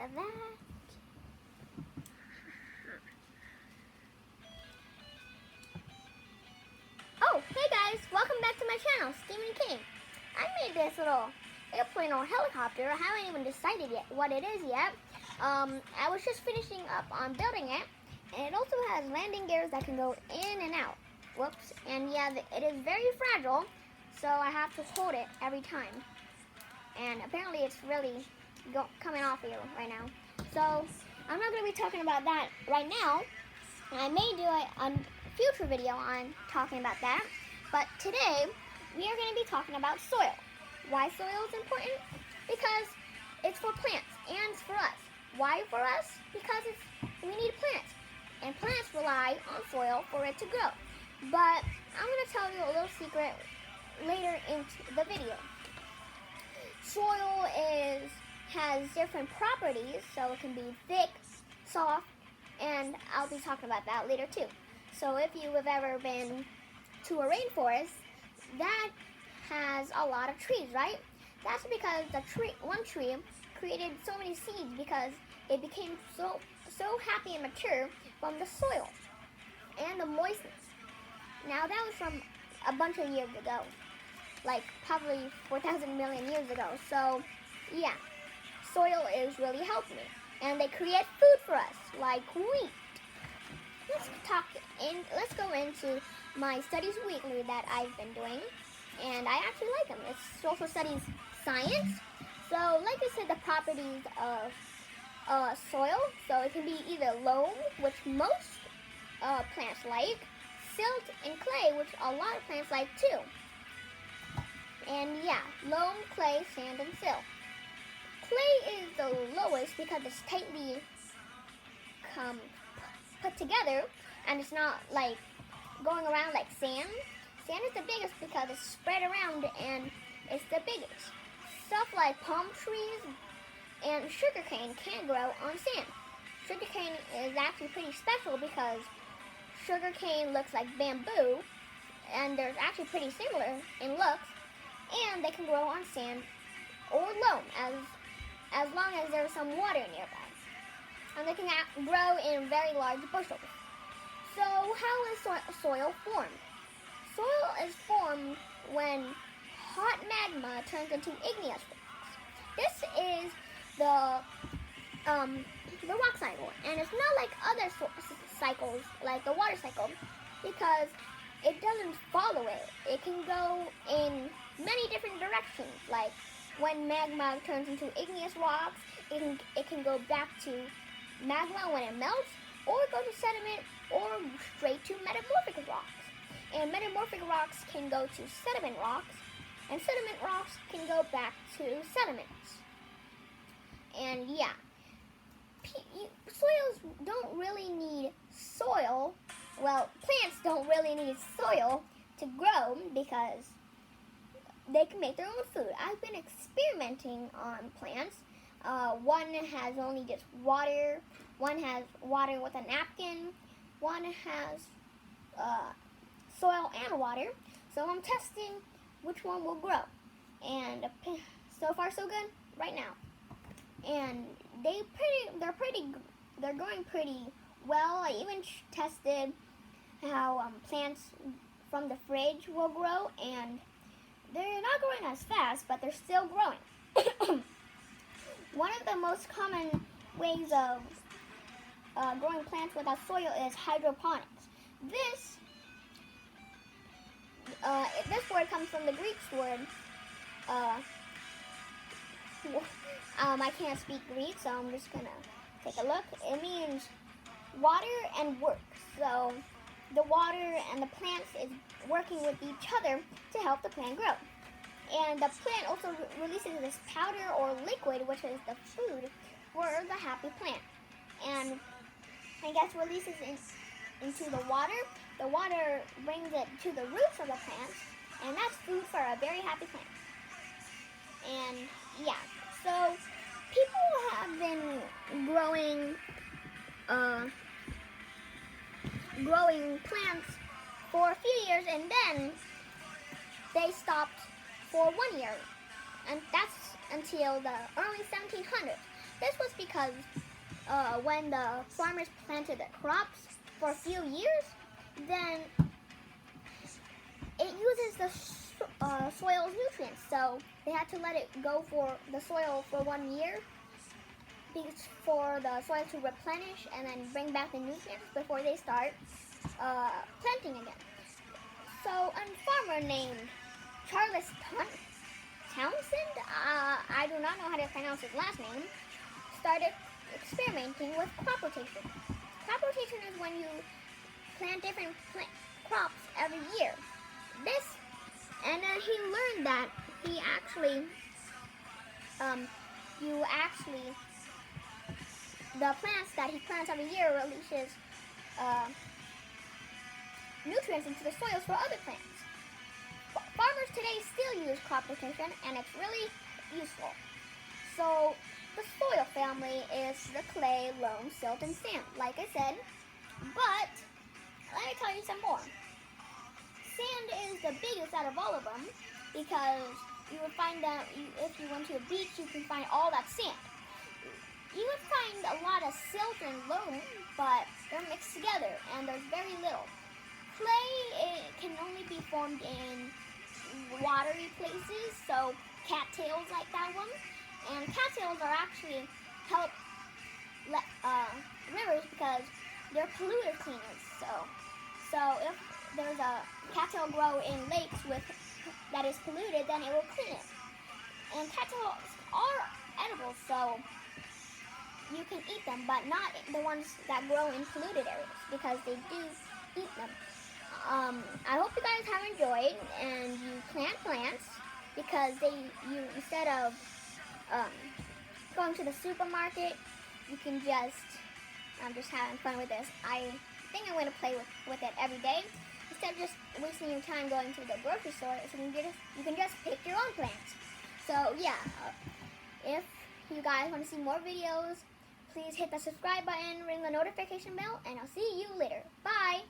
that. Oh, hey guys, welcome back to my channel, Stephen King. I made this little airplane or helicopter. I haven't even decided yet what it is yet. I was just finishing up on building it, and it also has landing gears that can go in and out. Whoops, and yeah, it is very fragile, so I have to hold it every time. And apparently it's really coming off here right now. So I'm not going to be talking about that right now. I may do a future video on talking about that. But today we are going to be talking about soil. Why soil is important? Because it's for plants and it's for us. Why for us? Because we need plants. And plants rely on soil for it to grow. But I'm going to tell you a little secret later into the video. Soil has different properties, so it can be thick, soft, and I'll be talking about that later too. So if you have ever been to a rainforest, that has a lot of trees, right? That's because one tree created so many seeds because it became so happy and mature from the soil and the moistness. Now that was from a bunch of years ago, like probably 4,000 million years ago. So yeah, soil is really helping me, and they create food for us like wheat. Let's go into my studies weekly that I've been doing, and I actually like them. It's social studies science. So like I said, the properties of soil. So it can be either loam, which most plants like, silt, and clay, which a lot of plants like too. And yeah, loam, clay, sand, and silt. Clay is the lowest because it's tightly put together, and it's not like going around like sand. Sand is the biggest because it's spread around and it's the biggest. Stuff like palm trees and sugarcane can't grow on sand. Sugarcane is actually pretty special because sugarcane looks like bamboo, and they're actually pretty similar in looks, and they can grow on sand or loam as long as there's some water nearby. And they can grow in very large bushels. So how is soil formed? Soil is formed when hot magma turns into igneous rocks. This is the rock cycle, and it's not like other cycles, like the water cycle, because it doesn't follow it. It can go in many different directions. Like when magma turns into igneous rocks, it can go back to magma when it melts, or go to sediment, or straight to metamorphic rocks. And metamorphic rocks can go to sediment rocks, and sediment rocks can go back to sediments. And yeah, soils don't really need soil. Well, plants don't really need soil to grow because they can make their own food. I've been experimenting on plants. One has only just water. One has water with a napkin. One has soil and water. So I'm testing which one will grow. And so far so good right now. And they're going pretty well. I even tested how plants from the fridge will grow, and they're not growing as fast, but they're still growing. One of the most common ways of growing plants without soil is hydroponics. This word comes from the Greek word. I can't speak Greek, so I'm just gonna take a look. It means water and work. So the water and the plants is working with each other to help the plant grow. And the plant also releases this powder or liquid, which is the food for the happy plant. And it gets releases into the water. The water brings it to the roots of the plant, and that's food for a very happy plant. And yeah, so people have been growing plants for a few years, and then they stopped for 1 year, and that's until the early 1700s. This was because when the farmers planted the crops for a few years, then it uses the soil's nutrients, so they had to let it go for the soil for 1 year for the soil to replenish and then bring back the nutrients before they start planting again. So a farmer named Charles Townsend, I do not know how to pronounce his last name, started experimenting with crop rotation. Crop rotation is when you plant different crops every year. And he learned that the plants that he plants every year releases nutrients into the soils for other plants. Farmers today still use crop rotation, and it's really useful. So the soil family is the clay, loam, silt, and sand, like I said. But let me tell you some more. Sand is the biggest out of all of them because you would find that if you went to a beach, you can find all that sand. You would find a lot of silt and loam, but they're mixed together, and there's very little. Clay can only be formed in watery places, so cattails like that one. And cattails are actually help rivers because they're polluter cleaners. So if there's a cattail grow in lakes that is polluted, then it will clean it. And cattails are edible, so you can eat them, but not the ones that grow in polluted areas because they do eat them. I hope you guys have enjoyed and you plant plants because instead of going to the supermarket, you can I'm just having fun with this. I think I'm going to play with it every day instead of just wasting your time going to the grocery store. So you can just pick your own plants. So yeah, if you guys want to see more videos, please hit the subscribe button, ring the notification bell, and I'll see you later. Bye!